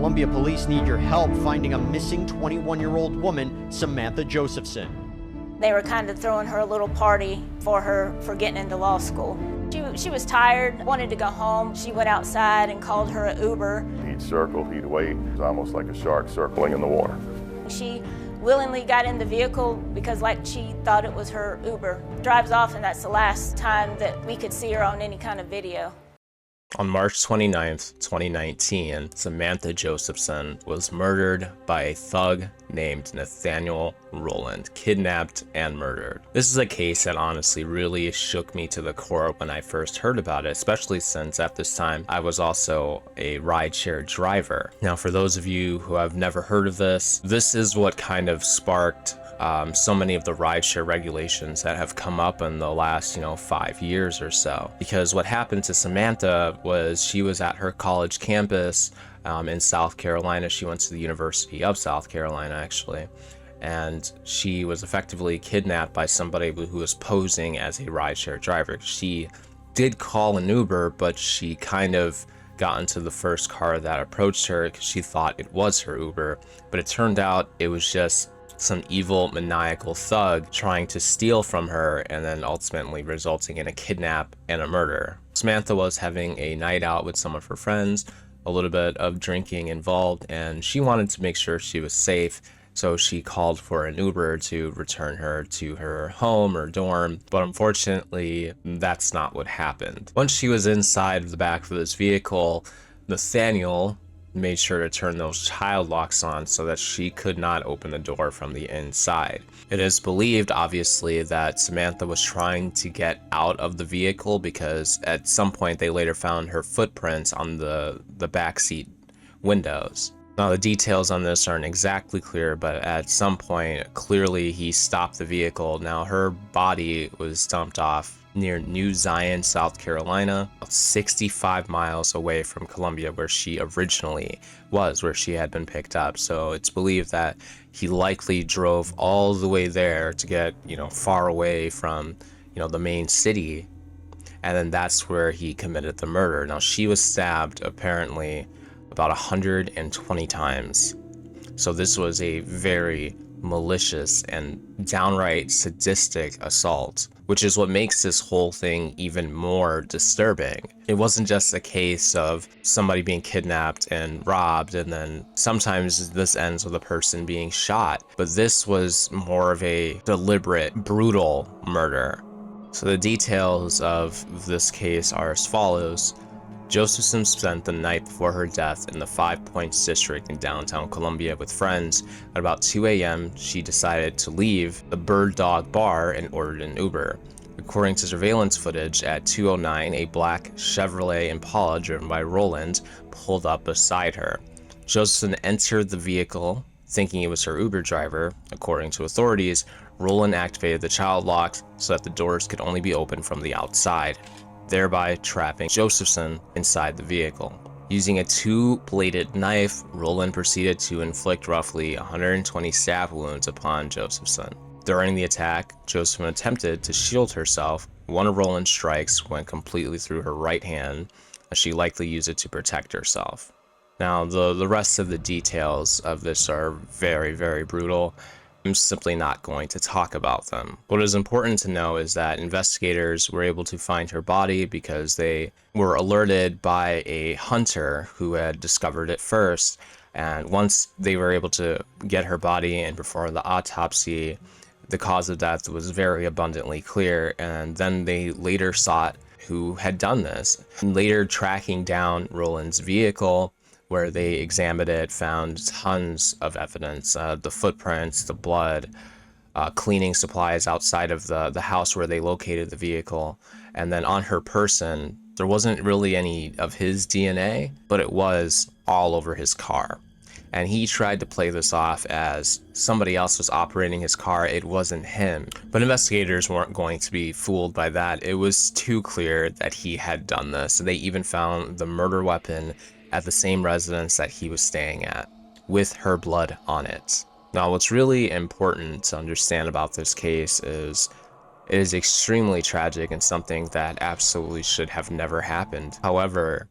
Columbia police need your help finding a missing 21-year-old woman, Samantha Josephson. They were kind of throwing her a little party for her for getting into law school. She was tired, wanted to go home. She went outside and called her an Uber. He'd circle, he'd wait. It was almost like a shark circling in the water. She willingly got in the vehicle because she thought it was her Uber. Drives off, and that's the last time that we could see her on any kind of video. On March 29th, 2019, Samantha Josephson was murdered by a thug named Nathaniel Rowland, kidnapped and murdered. This is a case that honestly really shook me to the core when I first heard about it, especially since at this time I was also a rideshare driver. Now, for those of you who have never heard of this, this is what kind of sparked so many of the rideshare regulations that have come up in the last 5 years or so. Because what happened to Samantha was she was at her college campus in South Carolina. She went to the University of South Carolina, actually, and she was effectively kidnapped by somebody who was posing as a rideshare driver. She did call an Uber, but she kind of got into the first car that approached her because she thought it was her Uber, but it turned out it was just some evil, maniacal thug trying to steal from her and then ultimately resulting in a kidnap and a murder. Samantha was having a night out with some of her friends, a little bit of drinking involved, and she wanted to make sure she was safe, so she called for an Uber to return her to her home or dorm, but unfortunately, that's not what happened. Once she was inside of the back of this vehicle, Nathaniel made sure to turn those child locks on so that she could not open the door from the inside. It is believed, obviously, that Samantha was trying to get out of the vehicle because at some point they later found her footprints on the backseat windows. Now, the details on this aren't exactly clear, but at some point, clearly he stopped the vehicle. Now, her body was dumped off near New Zion, South Carolina, about 65 miles away from Columbia, where she originally was, where she had been picked up. So it's believed that he likely drove all the way there to get, far away from, the main city. And then that's where he committed the murder. Now, she was stabbed apparently about 120 times. So this was a very malicious and downright sadistic assault, which is what makes this whole thing even more disturbing. It wasn't just a case of somebody being kidnapped and robbed, and then sometimes this ends with a person being shot, but this was more of a deliberate, brutal murder. So the details of this case are as follows. Josephson spent the night before her death in the Five Points district in downtown Columbia with friends. At about 2 a.m., she decided to leave the Bird Dog bar and ordered an Uber. According to surveillance footage, at 2:09, a black Chevrolet Impala driven by Rowland pulled up beside her. Josephson entered the vehicle, thinking it was her Uber driver. According to authorities, Rowland activated the child lock so that the doors could only be opened from the outside, thereby trapping Josephson inside the vehicle. Using a two-bladed knife, Rowland proceeded to inflict roughly 120 stab wounds upon Josephson. During the attack, Josephson attempted to shield herself. One of Rowland's strikes went completely through her right hand, as she likely used it to protect herself. Now, the rest of the details of this are very, very brutal. I'm simply not going to talk about them. What is important to know is that investigators were able to find her body because they were alerted by a hunter who had discovered it first. And once they were able to get her body and perform the autopsy, the cause of death was very abundantly clear. And then they later sought who had done this. And later tracking down Rowland's vehicle, where they examined it, found tons of evidence, the footprints, the blood, cleaning supplies outside of the house where they located the vehicle. And then on her person, there wasn't really any of his DNA, but it was all over his car. And he tried to play this off as somebody else was operating his car. It wasn't him. But investigators weren't going to be fooled by that. It was too clear that he had done this. They even found the murder weapon at the same residence that he was staying at, with her blood on it. Now, what's really important to understand about this case is it is extremely tragic and something that absolutely should have never happened. However,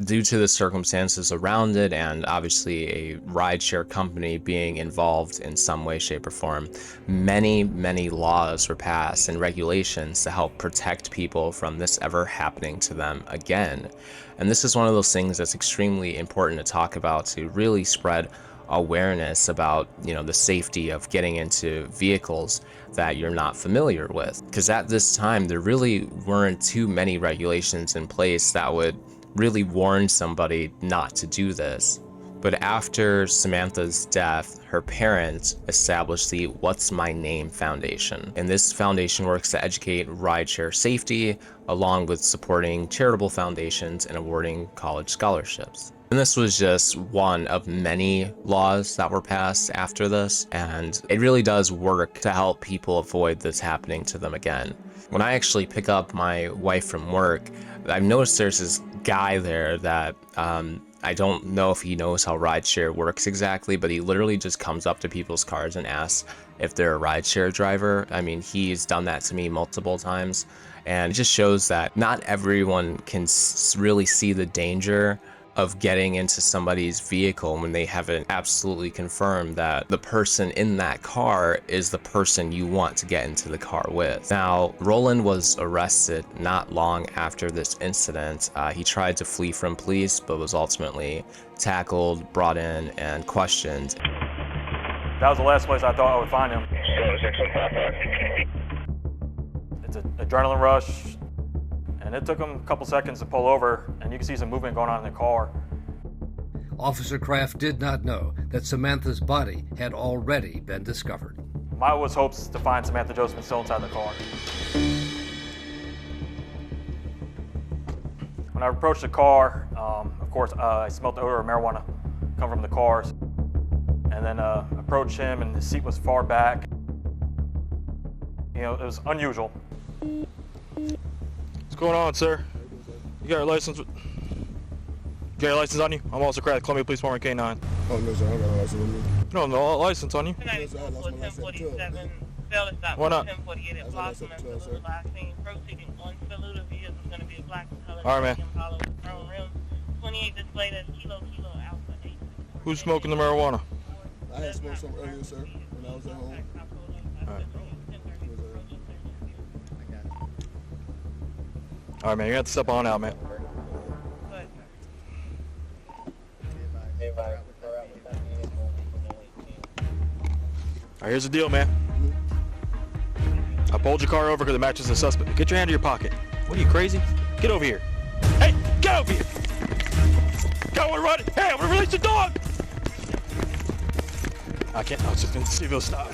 Due to the circumstances around it, and obviously a rideshare company being involved in some way, shape, or form, many laws were passed and regulations to help protect people from this ever happening to them again. And this is one of those things that's extremely important to talk about, to really spread awareness about, the safety of getting into vehicles that you're not familiar with. Because at this time, there really weren't too many regulations in place that would really warn somebody not to do this. But after Samantha's death, her parents established the What's My Name Foundation. And this foundation works to educate rideshare safety, along with supporting charitable foundations and awarding college scholarships. And this was just one of many laws that were passed after this, and it really does work to help people avoid this happening to them again. When I actually pick up my wife from work, I've noticed there's this guy there that I don't know if he knows how rideshare works exactly, but he literally just comes up to people's cars and asks if they're a rideshare driver. I mean, he's done that to me multiple times, and it just shows that not everyone can really see the danger of getting into somebody's vehicle when they haven't absolutely confirmed that the person in that car is the person you want to get into the car with. Now, Roland was arrested not long after this incident. He tried to flee from police, but was ultimately tackled, brought in, and questioned. That was the last place I thought I would find him. It's an adrenaline rush. And it took him a couple seconds to pull over, and you can see some movement going on in the car. Officer Kraft did not know that Samantha's body had already been discovered. My was hopes to find Samantha Josephson still inside the car. When I approached the car, of course, I smelled the odor of marijuana come from the cars. And then approached him, and his seat was far back. It was unusual. What's going on, sir? You got your license? You got your license on you? I'm also Kraft, Columbia Police Department K9. Oh, no, sir, I don't got a license on me. No, no license on you. Yes, sir, I lost my license at 12. Why not? All right, man. Who's smoking the marijuana? I had smoked some earlier, sir, when I was at home. All right. All right, man, you have to step on out, man. All right, here's the deal, man. I pulled your car over because it matches the suspect. Get your hand in your pocket. What are you, crazy? Get over here. Hey, get over here! Go, we're running! Hey, I'm gonna release the dog! I can't, I was just gonna see if he'll stop.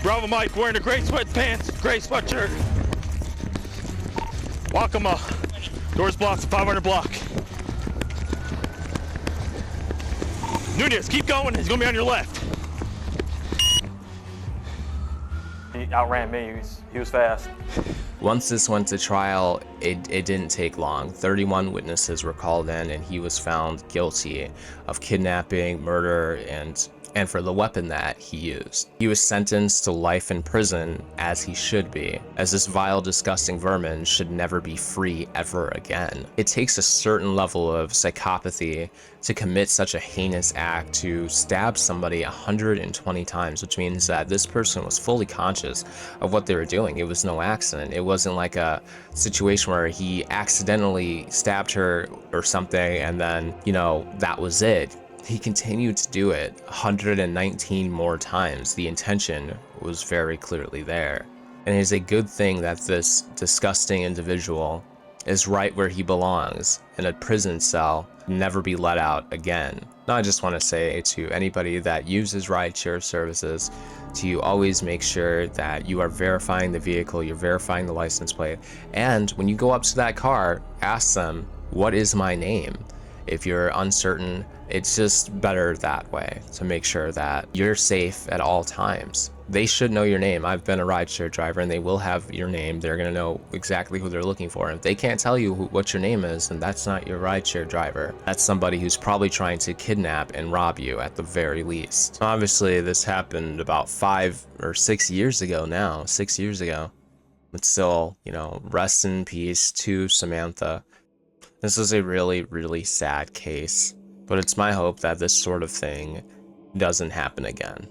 Bravo Mike wearing a gray sweatpants, gray sweatshirt. Wakama, doors blocked, 500 block. Nunez, keep going, he's gonna be on your left. He outran me, he was fast. Once this went to trial, it didn't take long. 31 witnesses were called in, and he was found guilty of kidnapping, murder, and for the weapon that he used. He was sentenced to life in prison, as he should be, as this vile, disgusting vermin should never be free ever again. It takes a certain level of psychopathy to commit such a heinous act, to stab somebody 120 times, which means that this person was fully conscious of what they were doing. It was no accident. It wasn't like a situation where he accidentally stabbed her or something and then, that was it. He continued to do it 119 more times. The intention was very clearly there. And it is a good thing that this disgusting individual is right where he belongs, in a prison cell, never be let out again. Now, I just want to say to anybody that uses rideshare services, to always make sure that you are verifying the vehicle, you're verifying the license plate, and when you go up to that car, ask them, what is my name? If you're uncertain, it's just better that way to make sure that you're safe at all times. They should know your name. I've been a rideshare driver, and they will have your name. They're going to know exactly who they're looking for. And if they can't tell you what your name is, then that's not your rideshare driver. That's somebody who's probably trying to kidnap and rob you at the very least. Obviously, this happened about 5 or 6 years ago now. 6 years ago. But still, you know, rest in peace to Samantha. This is a really, really sad case, but it's my hope that this sort of thing doesn't happen again.